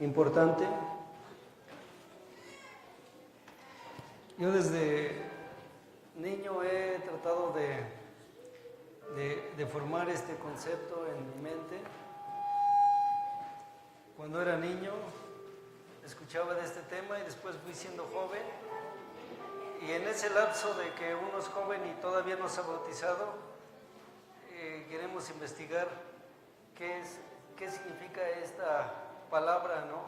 importante. Yo desde niño he tratado de formar este concepto en mi mente. Cuando era niño escuchaba de este tema y después fui siendo joven, y en ese lapso de que uno es joven y todavía no se ha bautizado, queremos investigar qué significa esta palabra, ¿no?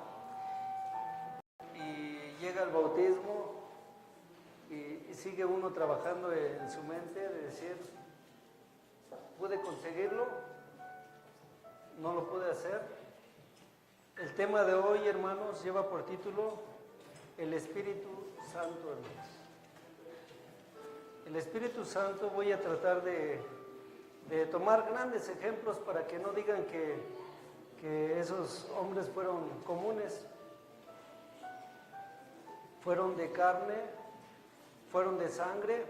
Y llega el bautismo y sigue uno trabajando en su mente de decir, ¿pude conseguirlo? ¿No lo pude hacer? El tema de hoy, hermanos, lleva por título el Espíritu Santo, hermanos. El Espíritu Santo, voy a tratar de tomar grandes ejemplos para que no digan que esos hombres fueron comunes, fueron de carne, fueron de sangre,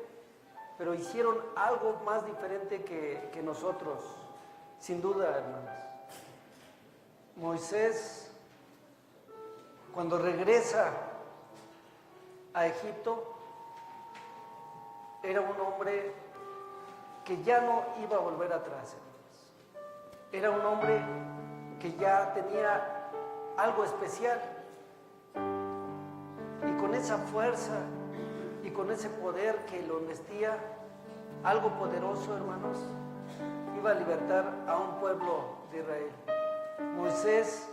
pero hicieron algo más diferente que nosotros, sin duda, hermanos. Moisés, cuando regresa a Egipto, era un hombre que ya no iba a volver atrás, hermanos. Era un hombre que ya tenía algo especial, y con esa fuerza y con ese poder que lo vestía, algo poderoso, hermanos, iba a libertar a un pueblo de Israel. Moisés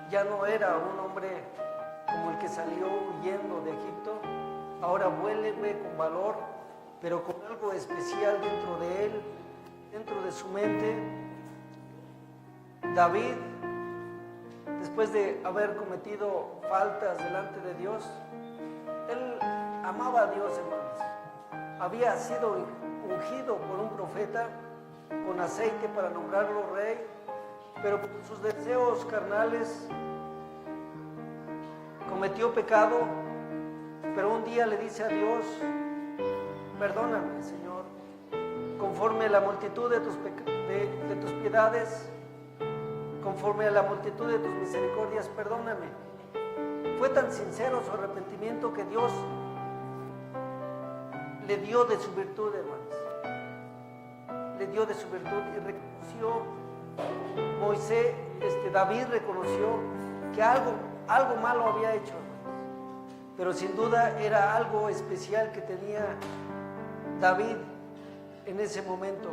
ya no era un hombre como el que salió huyendo de Egipto, ahora vuelve con valor, pero con algo especial dentro de él, dentro de su mente. David, después de haber cometido faltas delante de Dios, él amaba a Dios, hermanos. Había sido ungido por un profeta con aceite para nombrarlo rey, pero por sus deseos carnales cometió pecado. Pero un día le dice a Dios, perdóname, Señor, conforme a la multitud de tus piedades, conforme a la multitud de tus misericordias, perdóname. Fue tan sincero su arrepentimiento que Dios le dio de su virtud, hermanos. Le dio de su virtud y reconoció David reconoció que algo malo había hecho, pero sin duda era algo especial que tenía David en ese momento.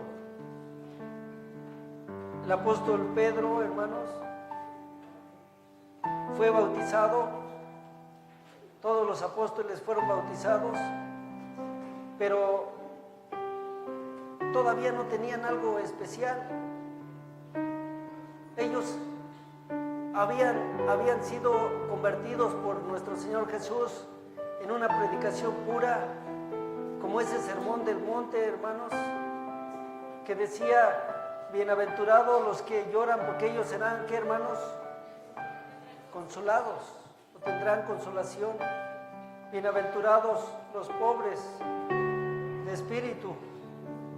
El apóstol Pedro, hermanos, fue bautizado. Todos los apóstoles fueron bautizados, pero todavía no tenían algo especial. Ellos habían sido convertidos por nuestro Señor Jesús en una predicación pura, como ese sermón del monte, hermanos, que decía, bienaventurados los que lloran, porque ellos serán, ¿qué, hermanos? Consolados, o tendrán consolación. Bienaventurados los pobres de espíritu,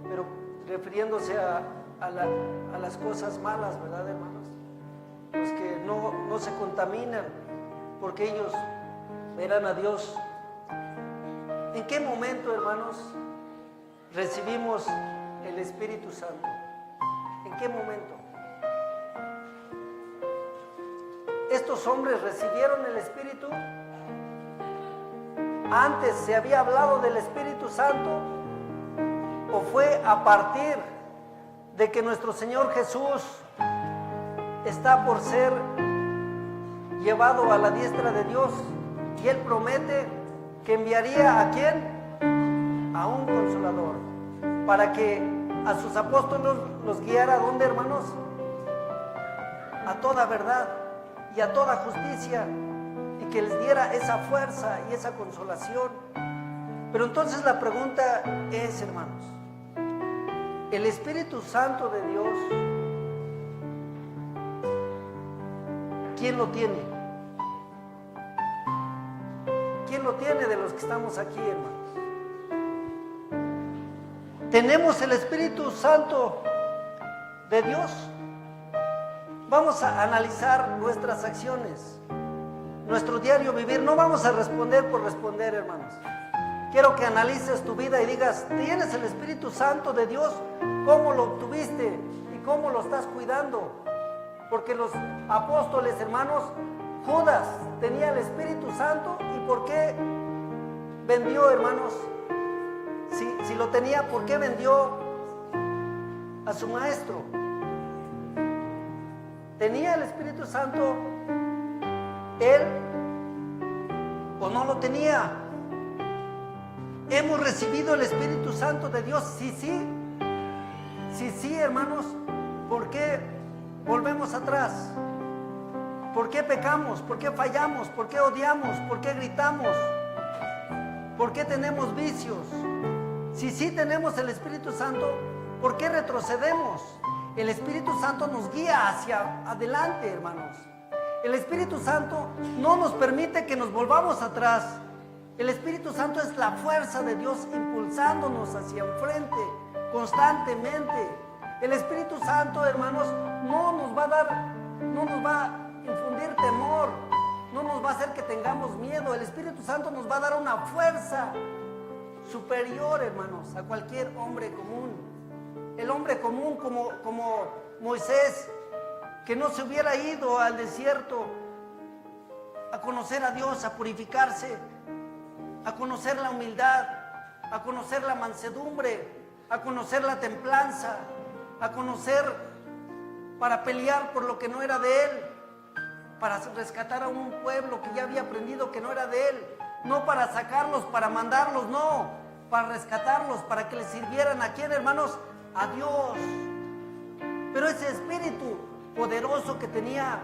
pero refiriéndose a las cosas malas, ¿verdad, hermanos? Los que no se contaminan, porque ellos verán a Dios. ¿En qué momento, hermanos, recibimos el Espíritu Santo? ¿En qué momento? Estos hombres recibieron el Espíritu. Antes se había hablado del Espíritu Santo, o fue a partir de que nuestro Señor Jesús está por ser llevado a la diestra de Dios y Él promete que enviaría ¿a quién? A un consolador, para que a sus apóstoles los guiara ¿a dónde, hermanos? A toda verdad y a toda justicia, y que les diera esa fuerza y esa consolación. Pero entonces la pregunta es, hermanos, el Espíritu Santo de Dios, ¿quién lo tiene? ¿Quién lo tiene de los que estamos aquí, hermanos? ¿Tenemos el Espíritu Santo de Dios? Vamos a analizar nuestras acciones. nuestro diario vivir. No vamos a responder por responder, hermanos. Quiero que analices tu vida y digas, ¿tienes el Espíritu Santo de Dios? ¿Cómo lo obtuviste? ¿Y cómo lo estás cuidando? Porque los apóstoles, hermanos, Judas tenía el Espíritu Santo. ¿Y por qué vendió, hermanos? Si lo tenía, ¿por qué vendió a su maestro? ¿Tenía el Espíritu Santo él o no lo tenía? ¿Hemos recibido el Espíritu Santo de Dios? Sí, hermanos. ¿Por qué volvemos atrás? ¿Por qué pecamos? ¿Por qué fallamos? ¿Por qué odiamos? ¿Por qué gritamos? ¿Por qué tenemos vicios? Si sí tenemos el Espíritu Santo, ¿por qué retrocedemos? El Espíritu Santo nos guía hacia adelante, hermanos. El Espíritu Santo no nos permite que nos volvamos atrás. El Espíritu Santo es la fuerza de Dios impulsándonos hacia enfrente constantemente. El Espíritu Santo, hermanos, no nos va a infundir temor, no nos va a hacer que tengamos miedo. El Espíritu Santo nos va a dar una fuerza superior, hermanos, a cualquier hombre común. El hombre común como Moisés, que no se hubiera ido al desierto a conocer a Dios, a purificarse, a conocer la humildad, a conocer la mansedumbre, a conocer la templanza, a conocer para pelear por lo que no era de él, para rescatar a un pueblo que ya había aprendido que no era de él, no para sacarlos, para mandarlos, no, para rescatarlos, para que les sirvieran. ¿A quién, hermanos? A Dios. Pero ese espíritu poderoso que tenía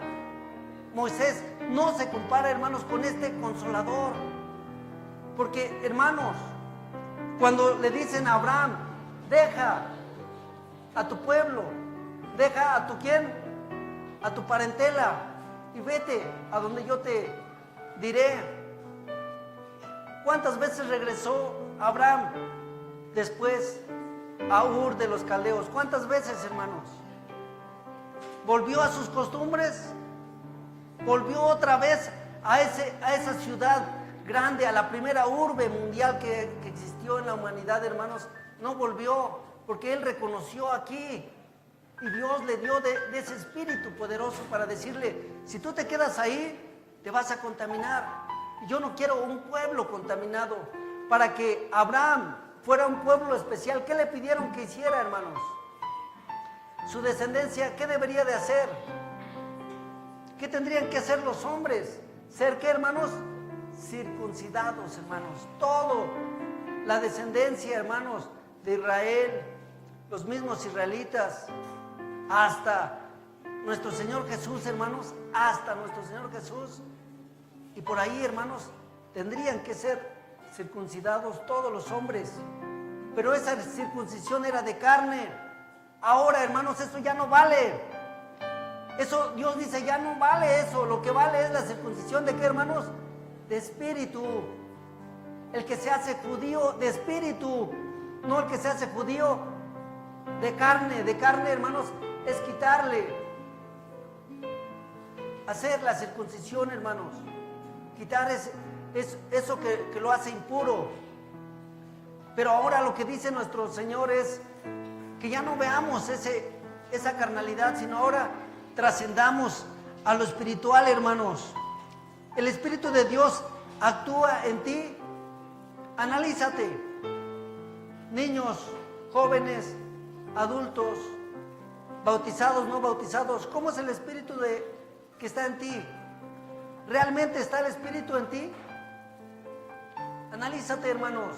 Moisés no se compara, hermanos, con este consolador. Porque, hermanos, cuando le dicen a Abraham, deja a tu pueblo, deja a tu quién, a tu parentela y vete a donde yo te diré. ¿Cuántas veces regresó Abraham después a Ur de los Caldeos? ¿Cuántas veces, hermanos? ¿Volvió a sus costumbres? ¿Volvió otra vez a esa ciudad grande, a la primera urbe mundial que existió en la humanidad, hermanos? No volvió, porque él reconoció aquí y Dios le dio de ese espíritu poderoso para decirle, si tú te quedas ahí, te vas a contaminar. Y yo no quiero un pueblo contaminado. Para que Abraham fuera un pueblo especial, ¿qué le pidieron que hiciera, hermanos? Su descendencia, ¿qué debería de hacer? ¿Qué tendrían que hacer los hombres? ¿Ser qué, hermanos? Circuncidados, hermanos. Todo, la descendencia, hermanos, de Israel, los mismos israelitas, hasta nuestro Señor Jesús, hermanos, hasta nuestro Señor Jesús. Y por ahí, hermanos, tendrían que ser circuncidados todos los hombres. Pero esa circuncisión era de carne. Ahora, hermanos, eso ya no vale. Eso, Dios dice, ya no vale eso. Lo que vale es la circuncisión de qué, hermanos? De espíritu. El que se hace judío de espíritu, no el que se hace judío de carne. De carne, hermanos, es quitarle, hacer la circuncisión, hermanos. Quitar eso que lo hace impuro. Pero ahora lo que dice nuestro Señor es que ya no veamos esa carnalidad, sino ahora trascendamos a lo espiritual, hermanos. El Espíritu de Dios actúa en ti. Analízate. Niños, jóvenes, adultos, bautizados, no bautizados, ¿cómo es el Espíritu que está en ti? ¿Realmente está el Espíritu en ti? Analízate, hermanos.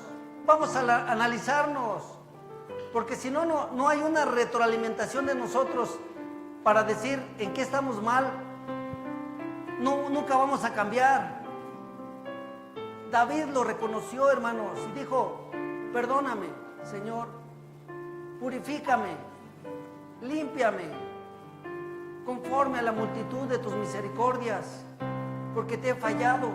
Vamos a analizarnos, porque si no, no hay una retroalimentación de nosotros para decir en qué estamos mal. No, nunca vamos a cambiar. David lo reconoció, hermanos, y dijo, perdóname, Señor, purifícame, límpiame, conforme a la multitud de tus misericordias, porque te he fallado.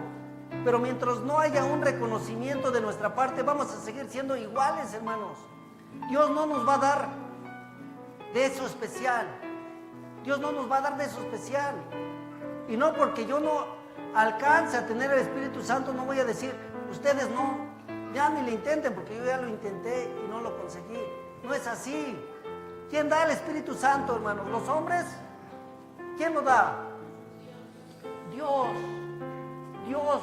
Pero mientras no haya un reconocimiento de nuestra parte, vamos a seguir siendo iguales, hermanos. Dios no nos va a dar de eso especial. Dios no nos va a dar de eso especial. Y no porque yo alcance a tener el Espíritu Santo, no voy a decir, ustedes no, ya ni lo intenten, porque yo ya lo intenté y no lo conseguí. No es así. ¿Quién da el Espíritu Santo, hermanos? ¿Los hombres? ¿Quién lo da? Dios. Dios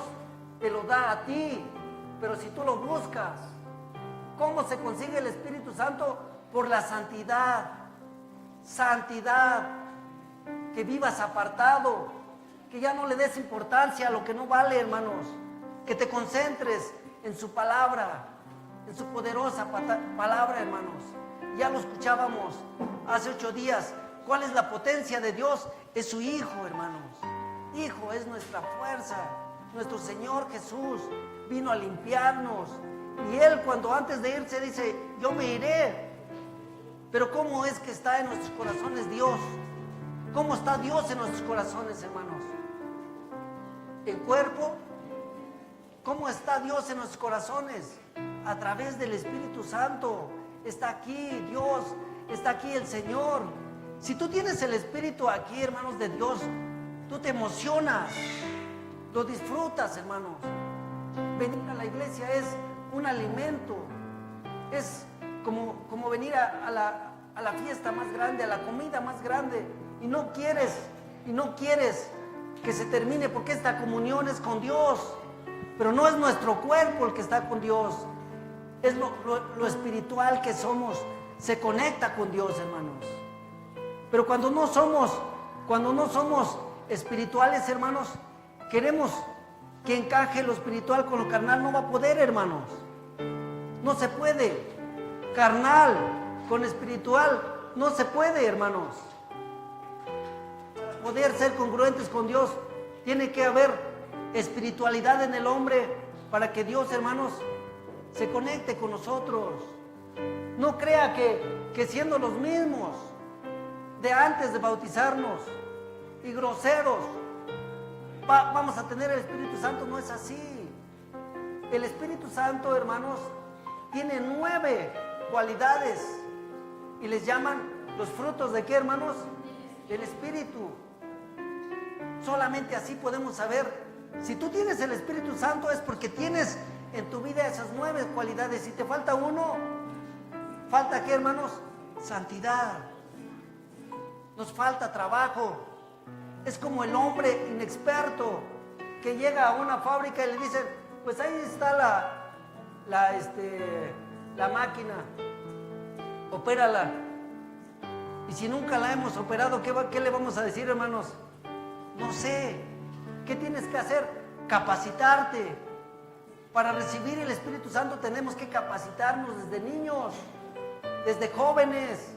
te lo da a ti, pero si tú lo buscas, ¿cómo se consigue el Espíritu Santo? Por la santidad. Santidad. Que vivas apartado, que ya no le des importancia a lo que no vale, hermanos, que te concentres en su palabra, en su poderosa palabra, hermanos. Ya lo escuchábamos hace 8 días. ¿Cuál es la potencia de Dios? Es su Hijo, hermanos. Hijo es nuestra fuerza. Nuestro Señor Jesús vino a limpiarnos, y Él, cuando antes de irse dice, yo me iré. Pero ¿cómo es que está en nuestros corazones Dios? ¿Cómo está Dios en nuestros corazones, hermanos? ¿En cuerpo? ¿Cómo está Dios en nuestros corazones? A través del Espíritu Santo. Está aquí Dios, está aquí el Señor. Si tú tienes el Espíritu aquí, hermanos, de Dios, tú te emocionas, lo disfrutas, hermanos. Venir a la iglesia es un alimento, es como venir a la fiesta más grande, a la comida más grande, y no quieres que se termine, porque esta comunión es con Dios, pero no es nuestro cuerpo el que está con Dios, es lo espiritual que somos, se conecta con Dios, hermanos. Pero cuando no somos espirituales, hermanos, queremos que encaje lo espiritual con lo carnal, no va a poder, hermanos. No se puede. Carnal con espiritual no se puede, hermanos. Para poder ser congruentes con Dios, tiene que haber espiritualidad en el hombre para que Dios, hermanos, se conecte con nosotros. No crea que siendo los mismos de antes de bautizarnos y groseros, vamos a tener el Espíritu Santo. No es así. El Espíritu Santo, hermanos, tiene 9 cualidades y les llaman los frutos ¿de qué, hermanos? Del Espíritu. Solamente así podemos saber si tú tienes el Espíritu Santo, es porque tienes en tu vida esas 9 cualidades. Si te falta uno, ¿falta qué, hermanos? Santidad. Nos falta trabajo. Es como el hombre inexperto que llega a una fábrica y le dicen, pues ahí está la máquina, opérala. Y si nunca la hemos operado, ¿qué le vamos a decir, hermanos? No sé. ¿Qué tienes que hacer? Capacitarte. Para recibir el Espíritu Santo tenemos que capacitarnos desde niños, desde jóvenes,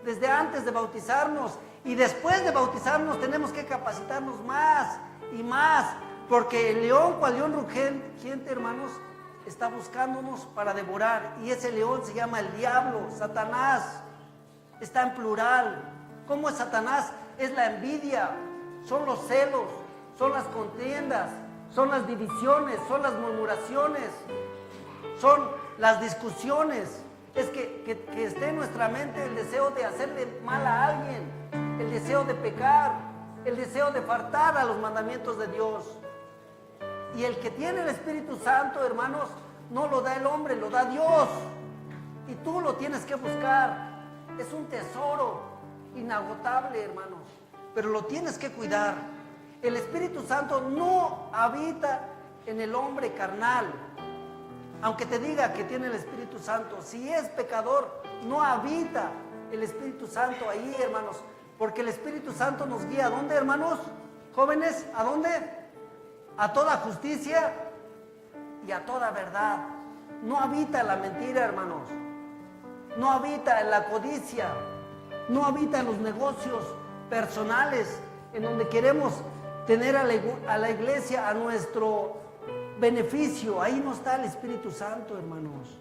desde antes de bautizarnos. Y después de bautizarnos tenemos que capacitarnos más y más, porque el león, cual león rugiente, hermanos, está buscándonos para devorar, y ese león se llama el diablo, Satanás. Está en plural. ¿Cómo es Satanás? Es la envidia, son los celos, son las contiendas, son las divisiones, son las murmuraciones, son las discusiones. Es que esté en nuestra mente el deseo de hacerle mal a alguien, el deseo de pecar, el deseo de faltar a los mandamientos de Dios. Y el que tiene el Espíritu Santo, hermanos, no lo da el hombre, lo da Dios. Y tú lo tienes que buscar. Es un tesoro inagotable, hermanos, pero lo tienes que cuidar. El Espíritu Santo no habita en el hombre carnal. Aunque te diga que tiene el Espíritu Santo, si es pecador, no habita el Espíritu Santo ahí, hermanos. Porque el Espíritu Santo nos guía, ¿a dónde, hermanos? Jóvenes, ¿a dónde? A toda justicia y a toda verdad. No habita en la mentira, hermanos. No habita en la codicia. No habita en los negocios personales, en donde queremos tener a la iglesia a nuestro beneficio. Ahí no está el Espíritu Santo, hermanos.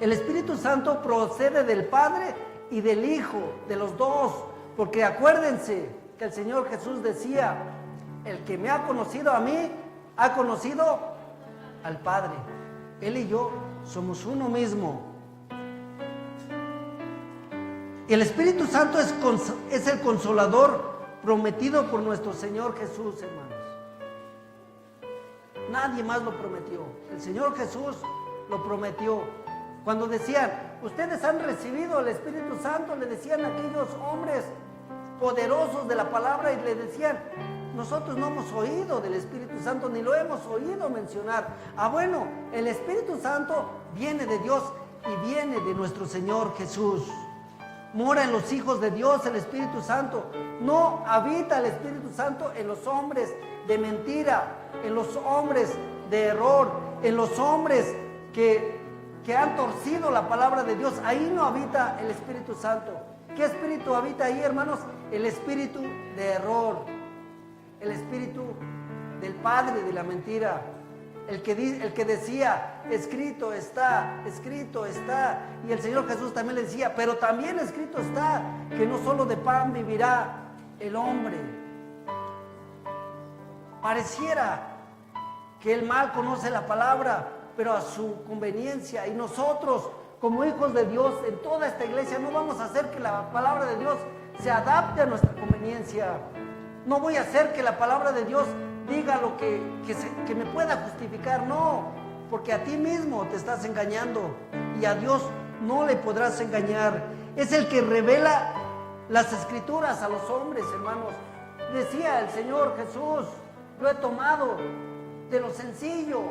El Espíritu Santo procede del Padre y del Hijo, de los dos, porque acuérdense que el Señor Jesús decía, el que me ha conocido a mí, ha conocido al Padre. Él y yo somos uno mismo. El Espíritu Santo es el consolador prometido por nuestro Señor Jesús, hermanos. Nadie más lo prometió. El Señor Jesús lo prometió. Cuando decían, ustedes han recibido el Espíritu Santo, le decían a aquellos hombres poderosos de la palabra y le decían, nosotros no hemos oído del Espíritu Santo ni lo hemos oído mencionar. Bueno, el Espíritu Santo viene de Dios y viene de nuestro Señor Jesús. Mora en los hijos de Dios el Espíritu Santo. No habita el Espíritu Santo en los hombres de mentira, en los hombres de error, en los hombres que han torcido la palabra de Dios. Ahí no habita el Espíritu Santo. ¿Qué espíritu habita ahí, hermanos? El espíritu de error, el espíritu del padre de la mentira, el que decía, escrito está, y el Señor Jesús también le decía, pero también escrito está, que no solo de pan vivirá el hombre. Pareciera que el mal conoce la palabra, pero a su conveniencia, y nosotros, como hijos de Dios, en toda esta iglesia, no vamos a hacer que la palabra de Dios se adapte a nuestra conveniencia. No voy a hacer que la palabra de Dios diga lo que me pueda justificar, no, porque a ti mismo te estás engañando y a Dios no le podrás engañar. Es el que revela las escrituras a los hombres, hermanos. Decía el Señor Jesús, yo he tomado de lo sencillo,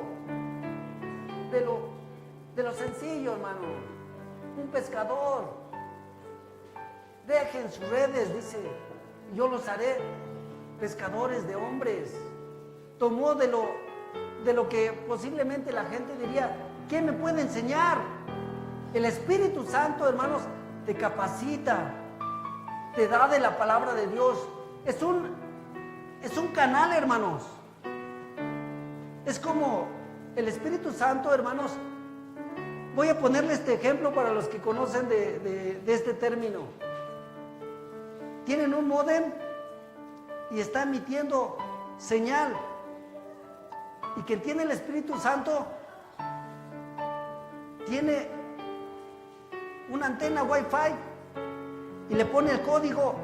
de lo sencillo, hermano. Un pescador, dejen sus redes, dice, yo los haré pescadores de hombres. Tomó de lo que posiblemente la gente diría, ¿qué me puede enseñar? El Espíritu Santo, hermanos, te capacita, te da de la palabra de Dios. Es un canal, hermanos. Es como el Espíritu Santo, hermanos. Voy a ponerle este ejemplo para los que conocen de este término. Tienen un módem y está emitiendo señal. Y quien tiene el Espíritu Santo tiene una antena Wi-Fi y le pone el código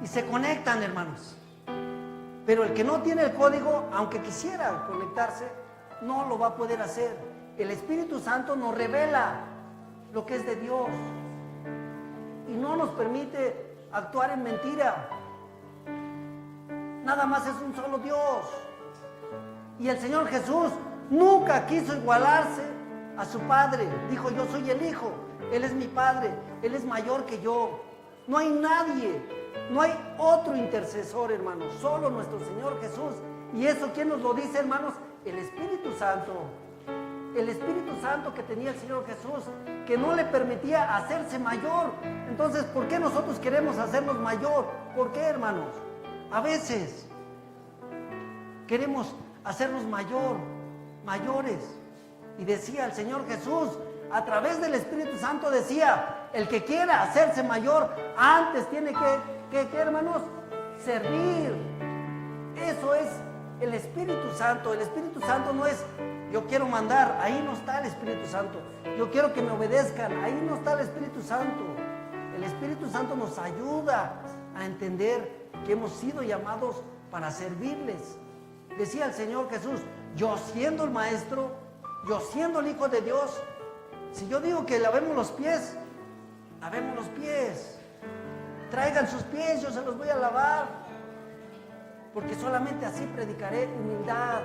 y se conectan, hermanos. Pero el que no tiene el código, aunque quisiera conectarse, no lo va a poder hacer. El Espíritu Santo nos revela lo que es de Dios y no nos permite actuar en mentira. Nada más es un solo Dios. Y el Señor Jesús nunca quiso igualarse a su Padre. Dijo, yo soy el Hijo, Él es mi Padre, Él es mayor que yo. No hay nadie, no hay otro intercesor, hermanos, solo nuestro Señor Jesús. Y eso, ¿quién nos lo dice, hermanos? El Espíritu Santo. El Espíritu Santo que tenía el Señor Jesús, que no le permitía hacerse mayor. Entonces, ¿por qué nosotros queremos hacernos mayor? ¿Por qué, hermanos? A veces queremos hacernos mayores. Y decía el Señor Jesús, a través del Espíritu Santo decía, el que quiera hacerse mayor, antes tiene que hermanos, servir. Eso es el Espíritu Santo. El Espíritu Santo no es, yo quiero mandar, ahí no está el Espíritu Santo. Yo quiero que me obedezcan, ahí no está el Espíritu Santo. El Espíritu Santo nos ayuda a entender que hemos sido llamados para servirles. Decía el Señor Jesús, yo siendo el Maestro, yo siendo el Hijo de Dios, si yo digo que lavemos los pies, lavemos los pies. Traigan sus pies, yo se los voy a lavar. Porque solamente así predicaré humildad.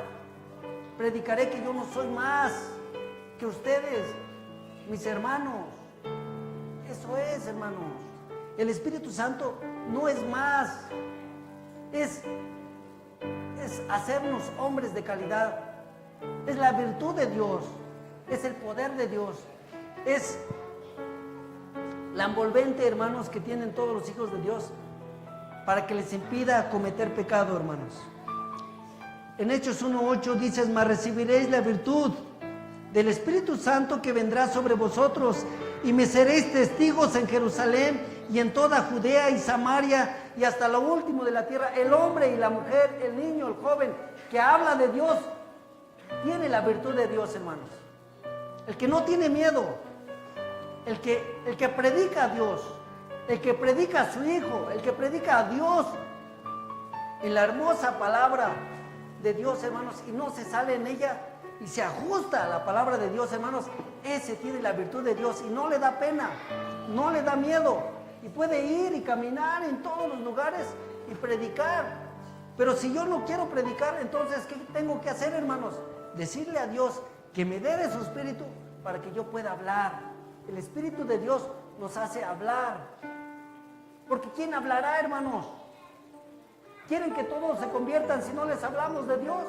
Predicaré que yo no soy más que ustedes, mis hermanos. Eso es, hermanos. El Espíritu Santo no es más. Es hacernos hombres de calidad. Es la virtud de Dios. Es el poder de Dios. Es la envolvente, hermanos, que tienen todos los hijos de Dios para que les impida cometer pecado, hermanos. En Hechos 1:8 dices, mas recibiréis la virtud del Espíritu Santo que vendrá sobre vosotros y me seréis testigos en Jerusalén y en toda Judea y Samaria y hasta lo último de la tierra. El hombre y la mujer, el niño, el joven que habla de Dios, tiene la virtud de Dios, hermanos. El que no tiene miedo, el que predica a Dios, el que predica a su Hijo, el que predica a Dios en la hermosa palabra de Dios, hermanos, y no se sale en ella y se ajusta a la palabra de Dios, hermanos, ese tiene la virtud de Dios y no le da pena, no le da miedo, y puede ir y caminar en todos los lugares y predicar. Pero si yo no quiero predicar, entonces ¿qué tengo que hacer, hermanos? Decirle a Dios que me dé de su espíritu para que yo pueda hablar. El Espíritu de Dios nos hace hablar. Porque ¿quién hablará, hermanos? ¿Quieren que todos se conviertan si no les hablamos de Dios?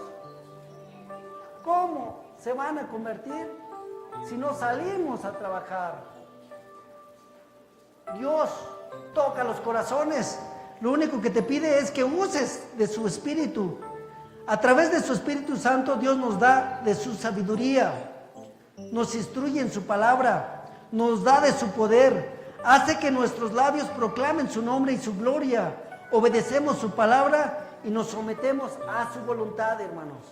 ¿Cómo se van a convertir si no salimos a trabajar? Dios toca los corazones. Lo único que te pide es que uses de su Espíritu. A través de su Espíritu Santo, Dios nos da de su sabiduría, nos instruye en su palabra, nos da de su poder, hace que nuestros labios proclamen su nombre y su gloria. Obedecemos su palabra y nos sometemos a su voluntad, hermanos.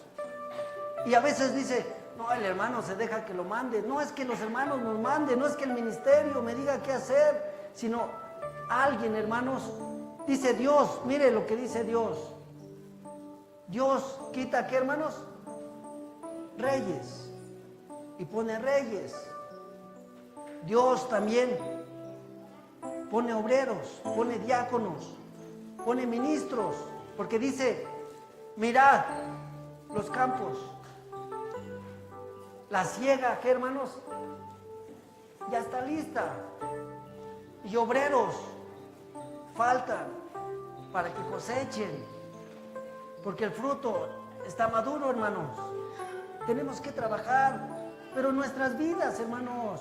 Y a veces dice, no, el hermano se deja que lo mande. No es que los hermanos nos manden, no es que el ministerio me diga qué hacer, sino alguien, hermanos, dice Dios, mire lo que dice Dios. Dios quita, ¿qué, hermanos? Reyes, y pone reyes. Dios también pone obreros, pone diáconos, pone ministros, porque dice, mirad los campos, la siega, ¿qué, hermanos? Ya está lista, y obreros faltan para que cosechen, porque el fruto está maduro, hermanos. Tenemos que trabajar, pero en nuestras vidas, hermanos,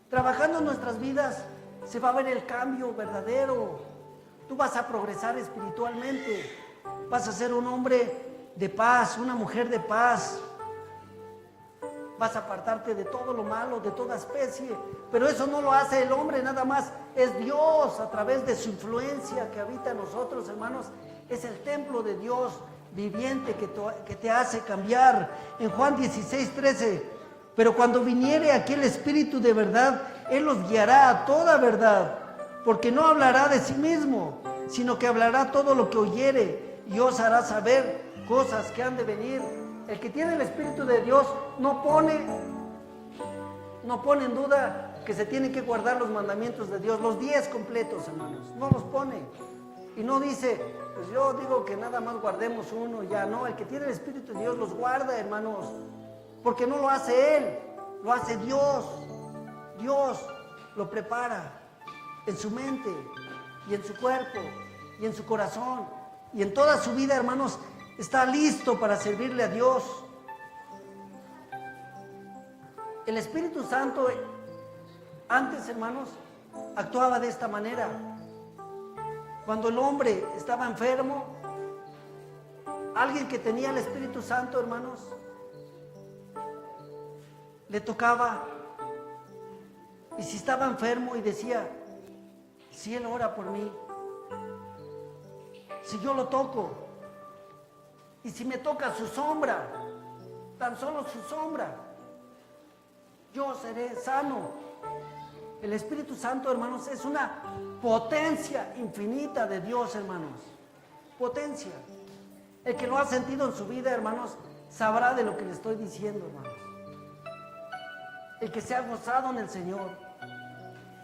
trabajando en nuestras vidas, se va a ver el cambio verdadero. Tú vas a progresar espiritualmente, vas a ser un hombre de paz, una mujer de paz. Vas a apartarte de todo lo malo, de toda especie. Pero eso no lo hace el hombre nada más. Es Dios a través de su influencia que habita en nosotros, hermanos. Es el templo de Dios viviente que te hace cambiar. En Juan 16:13. Pero cuando viniere aquel Espíritu de verdad, Él los guiará a toda verdad. Porque no hablará de sí mismo, sino que hablará todo lo que oyere y os hará saber cosas que han de venir. El que tiene el Espíritu de Dios no pone en duda que se tienen que guardar los mandamientos de Dios, los 10 completos, hermanos. No los pone. Y no dice, pues yo digo que nada más guardemos uno, ya no. El que tiene el Espíritu de Dios los guarda, hermanos. Porque no lo hace Él, lo hace Dios. Dios lo prepara en su mente y en su cuerpo y en su corazón y en toda su vida, hermanos. Está listo para servirle a Dios. El Espíritu Santo antes, hermanos, actuaba de esta manera. Cuando el hombre estaba enfermo, alguien que tenía el Espíritu Santo, hermanos, le tocaba, y si estaba enfermo y decía, si Él ora por mí, si yo lo toco, y si me toca su sombra, tan solo su sombra, yo seré sano. El Espíritu Santo, hermanos, es una potencia infinita de Dios, hermanos. Potencia. El que lo ha sentido en su vida, hermanos, sabrá de lo que le estoy diciendo, hermanos. El que se ha gozado en el Señor,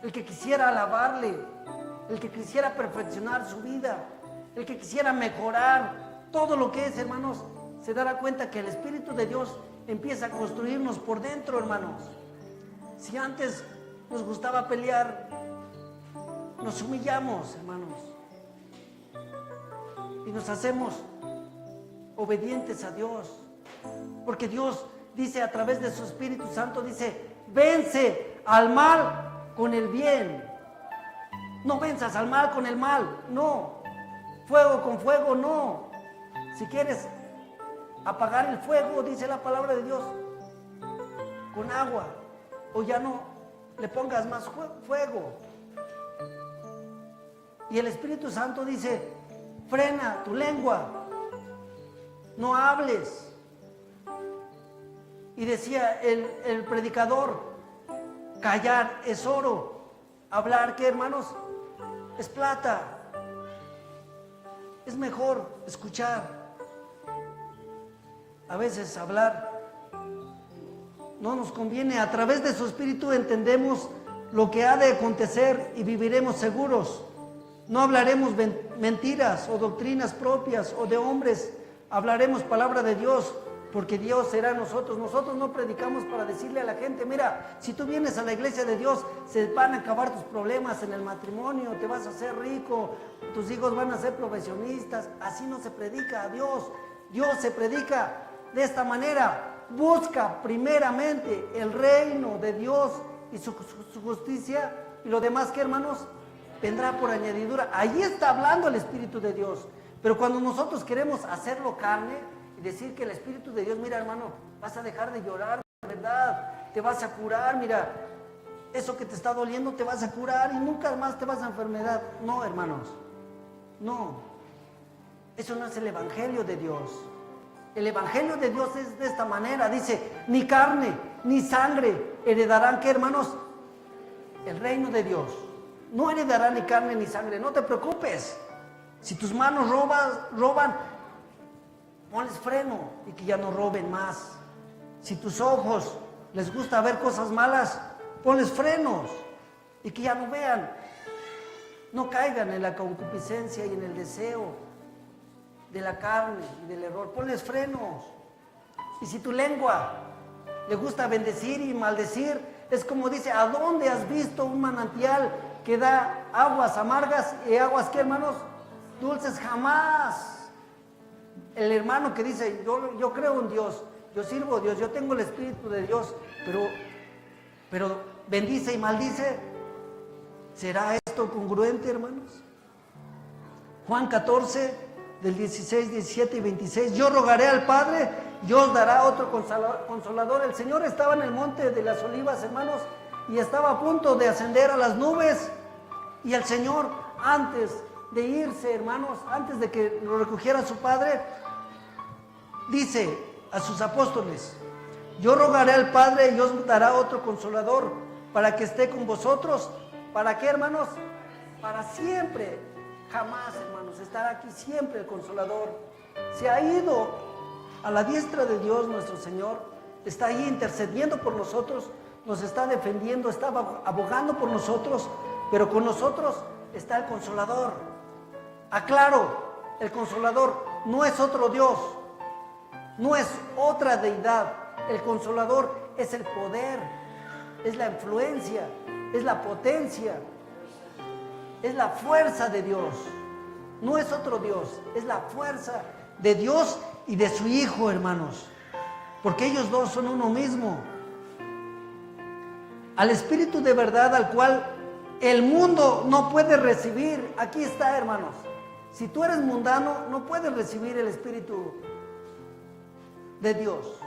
el que quisiera alabarle, el que quisiera perfeccionar su vida, el que quisiera mejorar todo lo que es, hermanos, se dará cuenta que el Espíritu de Dios empieza a construirnos por dentro, hermanos. Si antes nos gustaba pelear, nos humillamos, hermanos, y nos hacemos obedientes a Dios, porque Dios dice a través de su Espíritu Santo, dice, vence al mal con el bien. No venzas al mal con el mal, no. Fuego con fuego, no. Si quieres apagar el fuego, dice la palabra de Dios, con agua, o ya no le pongas más fuego. Y el Espíritu Santo dice, frena tu lengua, no hables. Y decía el predicador, callar es oro, hablar, ¿qué, hermanos? Es plata. Es mejor escuchar. a veces hablar. No nos conviene. A través de su Espíritu entendemos lo que ha de acontecer y viviremos seguros. No hablaremos mentiras o doctrinas propias o de hombres. Hablaremos palabra de Dios, porque Dios será nosotros. Nosotros no predicamos para decirle a la gente: mira, si tú vienes a la iglesia de Dios, se van a acabar tus problemas en el matrimonio, te vas a hacer rico, tus hijos van a ser profesionistas. Así no se predica a Dios. Dios se predica de esta manera. Busca primeramente el reino de Dios y su justicia, y lo demás, ¿qué, hermanos? Vendrá por añadidura. Ahí está hablando el Espíritu de Dios. Pero cuando nosotros queremos hacerlo carne y decir que el Espíritu de Dios: mira, hermano, vas a dejar de llorar, ¿verdad? Te vas a curar, mira, eso que te está doliendo te vas a curar y nunca más te vas a enfermedad. No, hermanos, no. Eso no es el Evangelio de Dios. El Evangelio de Dios es de esta manera. Dice: ni carne ni sangre heredarán, ¿qué, hermanos? El reino de Dios. No heredarán ni carne ni sangre. No te preocupes. Si tus manos roban, ponles freno y que ya no roben más. Si tus ojos les gusta ver cosas malas, ponles frenos y que ya no vean. No caigan en la concupiscencia y en el deseo de la carne y del error. Ponles frenos. Y si tu lengua le gusta bendecir y maldecir, es como dice: ¿a dónde has visto un manantial que da aguas amargas y aguas, ¿qué, hermanos? Dulces. Jamás. El hermano que dice: yo creo en Dios, yo sirvo a Dios, yo tengo el Espíritu de Dios, pero bendice y maldice, ¿será esto congruente, hermanos? Juan 14, del 16, 17 y 26. Yo rogaré al Padre y os dará otro consolador. El Señor estaba en el monte de las olivas, hermanos, y estaba a punto de ascender a las nubes. Y el Señor, antes de irse, hermanos, antes de que lo recogiera su Padre, dice a sus apóstoles: yo rogaré al Padre y os dará otro consolador para que esté con vosotros. ¿Para qué, hermanos? Para siempre. Jamás, hermanos, estará aquí siempre el Consolador. Se ha ido a la diestra de Dios nuestro Señor. Está ahí intercediendo por nosotros, nos está defendiendo, está abogando por nosotros, pero con nosotros está el Consolador. Aclaro, el Consolador no es otro Dios, no es otra deidad. El Consolador es el poder, es la influencia, es la potencia, es la fuerza de Dios. No es otro Dios, es la fuerza de Dios y de su Hijo, hermanos, porque ellos dos son uno mismo. Al Espíritu de verdad, al cual el mundo no puede recibir. Aquí está, hermanos. Si tú eres mundano, no puedes recibir el Espíritu de Dios.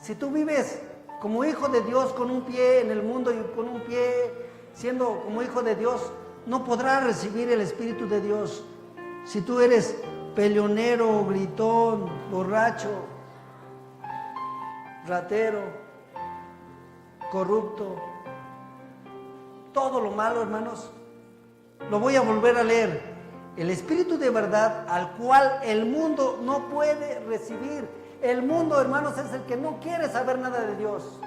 Si tú vives como hijo de Dios, con un pie en el mundo y con un pie siendo como hijo de Dios, no podrás recibir el Espíritu de Dios. Si tú eres peleonero, gritón, borracho, ratero, corrupto, todo lo malo, hermanos, lo voy a volver a leer. El Espíritu de verdad, al cual el mundo no puede recibir. El mundo, hermanos, es el que no quiere saber nada de Dios.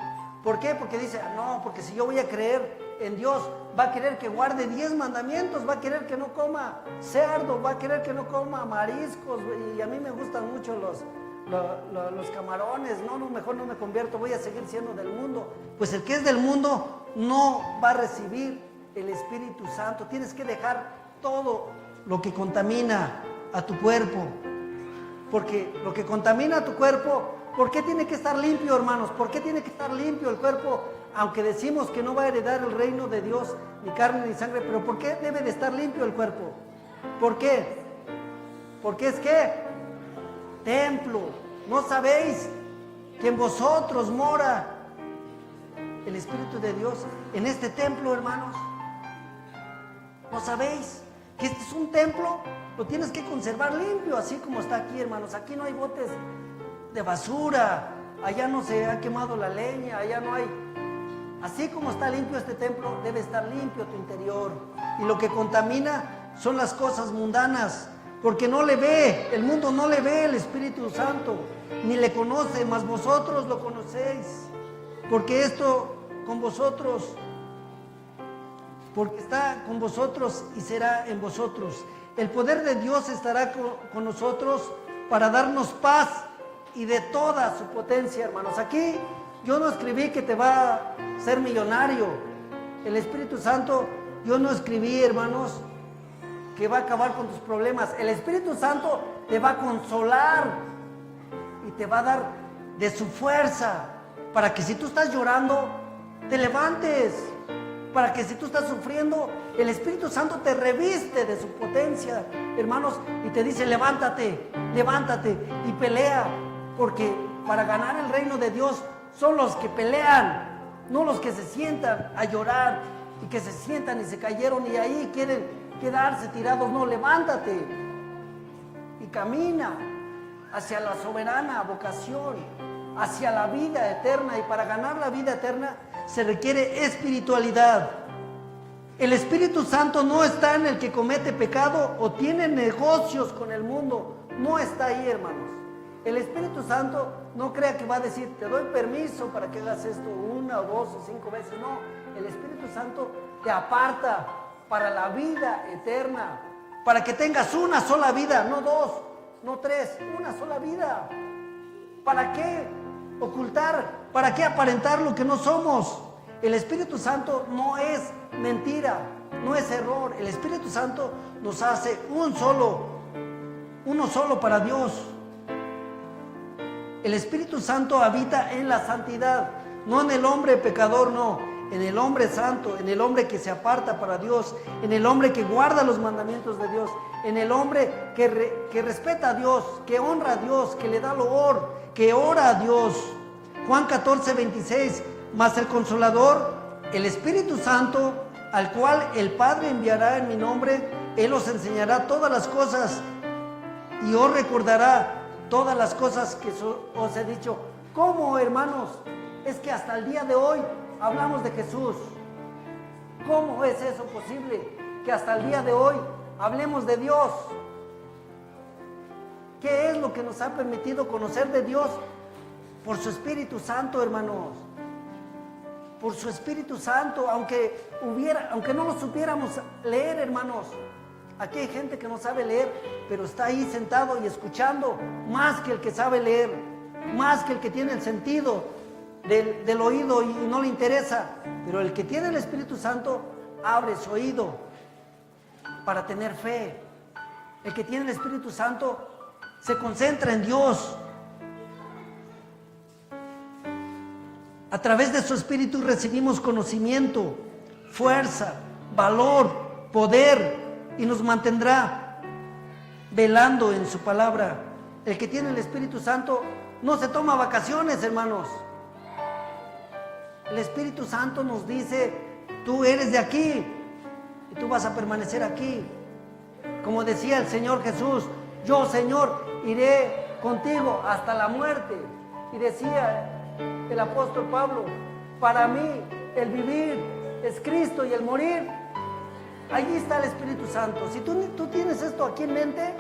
¿Por qué? Porque dice: no, porque si yo voy a creer en Dios, va a querer que guarde 10 mandamientos, va a querer que no coma cerdo, va a querer que no coma mariscos, y a mí me gustan mucho los camarones. No, mejor no me convierto, voy a seguir siendo del mundo. Pues el que es del mundo no va a recibir el Espíritu Santo. Tienes que dejar todo lo que contamina a tu cuerpo, porque lo que contamina a tu cuerpo, ¿por qué tiene que estar limpio, hermanos? ¿Por qué tiene que estar limpio el cuerpo? Aunque decimos que no va a heredar el reino de Dios ni carne ni sangre, pero ¿por qué debe de estar limpio el cuerpo? ¿Por qué? Porque es que templo. ¿No sabéis que en vosotros mora el Espíritu de Dios en este templo, hermanos? ¿No sabéis que este es un templo? Lo tienes que conservar limpio, así como está aquí, hermanos. Aquí no hay botes de basura, allá no se ha quemado la leña, allá no hay. Así como está limpio este templo, debe estar limpio tu interior. Y lo que contamina son las cosas mundanas, porque no le ve, el mundo no le ve el Espíritu Santo, ni le conoce, mas vosotros lo conocéis, porque esto con vosotros, porque está con vosotros y será en vosotros. El poder de Dios estará con nosotros para darnos paz y de toda su potencia, hermanos. Aquí yo no escribí que te va a ser millonario. El Espíritu Santo, yo no escribí, hermanos, que va a acabar con tus problemas. El Espíritu Santo te va a consolar y te va a dar de su fuerza para que si tú estás llorando, te levantes. Para que si tú estás sufriendo, el Espíritu Santo te reviste de su potencia, hermanos, y te dice: levántate, levántate y pelea, porque para ganar el reino de Dios son los que pelean, no los que se sientan a llorar y que se sientan y se cayeron y ahí quieren quedarse tirados. No, levántate y camina hacia la soberana vocación, hacia la vida eterna. Y para ganar la vida eterna se requiere espiritualidad. El Espíritu Santo no está en el que comete pecado o tiene negocios con el mundo. No está ahí, hermanos. El Espíritu Santo no crea que va a decir: te doy permiso para que hagas esto 1 o 2 o 5 veces. No, el Espíritu Santo te aparta para la vida eterna, para que tengas una sola vida, no 2, no 3, una sola vida. ¿Para qué ocultar? ¿Para qué aparentar lo que no somos? El Espíritu Santo no es mentira, no es error. El Espíritu Santo nos hace uno solo para Dios. El Espíritu Santo habita en la santidad, no en el hombre pecador, no, en el hombre santo, en el hombre que se aparta para Dios, en el hombre que guarda los mandamientos de Dios, en el hombre que respeta a Dios, que honra a Dios, que le da loor, que ora a Dios. Juan 14:26, mas el Consolador, el Espíritu Santo, al cual el Padre enviará en mi nombre, Él os enseñará todas las cosas y os recordará todas las cosas que os he dicho. ¿Cómo, hermanos? Es que hasta el día de hoy hablamos de Jesús. ¿Cómo es eso posible? Que hasta el día de hoy hablemos de Dios. ¿Qué es lo que nos ha permitido conocer de Dios? Por su Espíritu Santo, hermanos. Por su Espíritu Santo, aunque no lo supiéramos leer, hermanos. Aquí hay gente que no sabe leer, pero está ahí sentado y escuchando más que el que sabe leer, más que el que tiene el sentido del oído y no le interesa. Pero el que tiene el Espíritu Santo abre su oído para tener fe. El que tiene el Espíritu Santo se concentra en Dios. A través de su Espíritu recibimos conocimiento, fuerza, valor, poder, y nos mantendrá velando en su palabra. El que tiene el Espíritu Santo no se toma vacaciones, hermanos. El Espíritu Santo nos dice: tú eres de aquí y tú vas a permanecer aquí. Como decía el Señor Jesús: yo, Señor, iré contigo hasta la muerte. Y decía el apóstol Pablo: para mí el vivir es Cristo y el morir. Allí está el Espíritu Santo. Si tú tienes esto aquí en mente,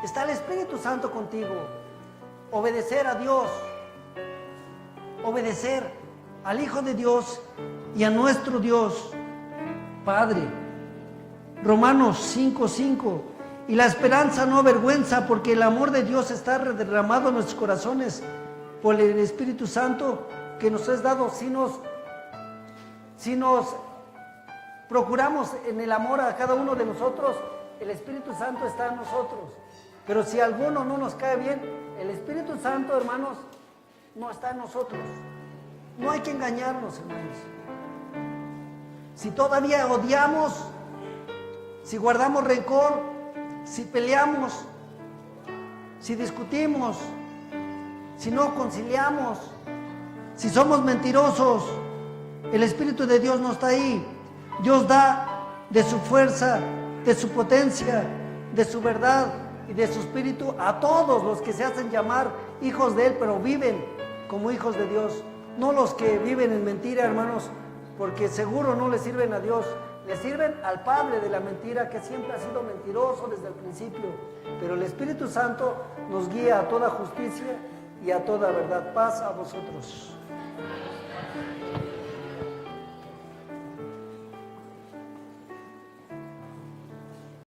está el Espíritu Santo contigo. Obedecer a Dios, obedecer al Hijo de Dios y a nuestro Dios Padre. Romanos 5:5. Y la esperanza no avergüenza, porque el amor de Dios está derramado en nuestros corazones por el Espíritu Santo que nos es dado. Si nos procuramos en el amor a cada uno de nosotros, el Espíritu Santo está en nosotros. Pero si alguno no nos cae bien, el Espíritu Santo, hermanos, no está en nosotros. No hay que engañarnos, hermanos. Si todavía odiamos, si guardamos rencor, si peleamos, si discutimos, si no conciliamos, si somos mentirosos, el Espíritu de Dios no está ahí. Dios da de su fuerza, de su potencia, de su verdad y de su Espíritu a todos los que se hacen llamar hijos de Él, pero viven como hijos de Dios. No los que viven en mentira, hermanos, porque seguro no le sirven a Dios, Le sirven al padre de la mentira, que siempre ha sido mentiroso desde el principio. Pero el Espíritu Santo nos guía a toda justicia y a toda verdad. Paz a vosotros.